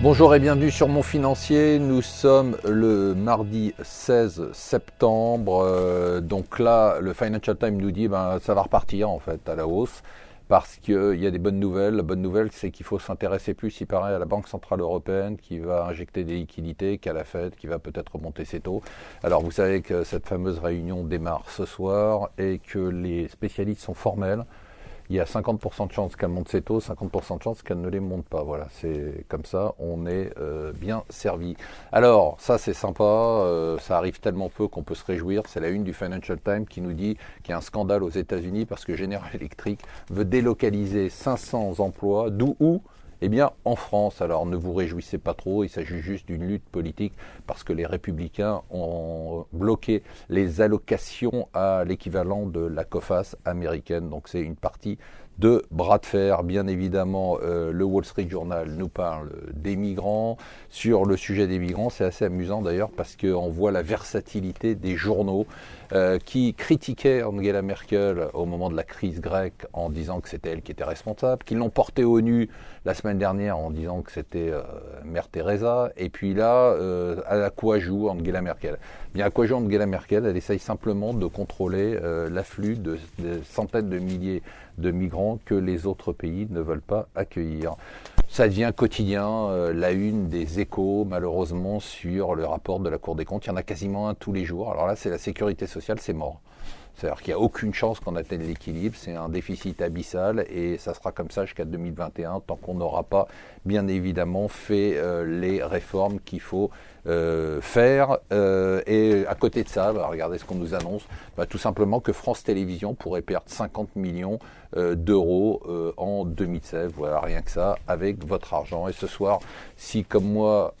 Bonjour et bienvenue sur Mon Financier. Nous sommes le mardi 16 septembre. Donc là, le Financial Times nous dit ça va repartir en fait à la hausse parce qu'il y a des bonnes nouvelles. La bonne nouvelle, c'est qu'il faut s'intéresser plus, il paraît, à la Banque Centrale Européenne qui va injecter des liquidités, qu'à la Fed qui va peut-être remonter ses taux. Alors vous savez que cette fameuse réunion démarre ce soir et que les spécialistes sont formels. Il y a 50% de chances qu'elle monte ses taux, 50% de chances qu'elle ne les monte pas. Voilà, c'est comme ça, on est bien servi. Alors, ça c'est sympa, ça arrive tellement peu qu'on peut se réjouir. C'est la une du Financial Times qui nous dit qu'il y a un scandale aux États-Unis parce que General Electric veut délocaliser 500 emplois, d'où où eh bien, en France, alors ne vous réjouissez pas trop, il s'agit juste d'une lutte politique parce que les Républicains ont bloqué les allocations à l'équivalent de la COFAS américaine. Donc c'est une partie de bras de fer. Bien évidemment, le Wall Street Journal nous parle des migrants. Sur le sujet des migrants, c'est assez amusant d'ailleurs parce qu'on voit la versatilité des journaux qui critiquaient Angela Merkel au moment de la crise grecque en disant que c'était elle qui était responsable, qui l'ont portée au nu la semaine dernière en disant que c'était Mère Teresa. Et puis là, à quoi joue Angela Merkel ? Bien, à quoi joue Angela Merkel ? Elle essaye simplement de contrôler l'afflux de centaines de milliers de migrants que les autres pays ne veulent pas accueillir. Ça devient quotidien, la une des Échos, malheureusement, sur le rapport de la Cour des comptes. Il y en a quasiment un tous les jours. Alors là, c'est la sécurité sociale, c'est mort. C'est-à-dire qu'il n'y a aucune chance qu'on atteigne l'équilibre, c'est un déficit abyssal et ça sera comme ça jusqu'à 2021 tant qu'on n'aura pas bien évidemment fait les réformes qu'il faut faire. Et à côté de ça, regardez ce qu'on nous annonce, tout simplement que France Télévisions pourrait perdre 50 millions d'euros en 2016. Voilà, rien que ça, avec votre argent. Et ce soir, si comme moi,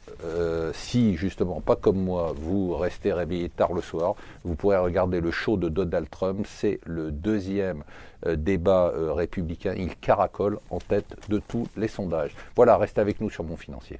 si justement pas comme moi, vous restez réveillé tard le soir, vous pourrez regarder le show de Donald Trump. C'est le deuxième débat républicain. Il caracole en tête de tous les sondages. Voilà, restez avec nous sur Mon Financier.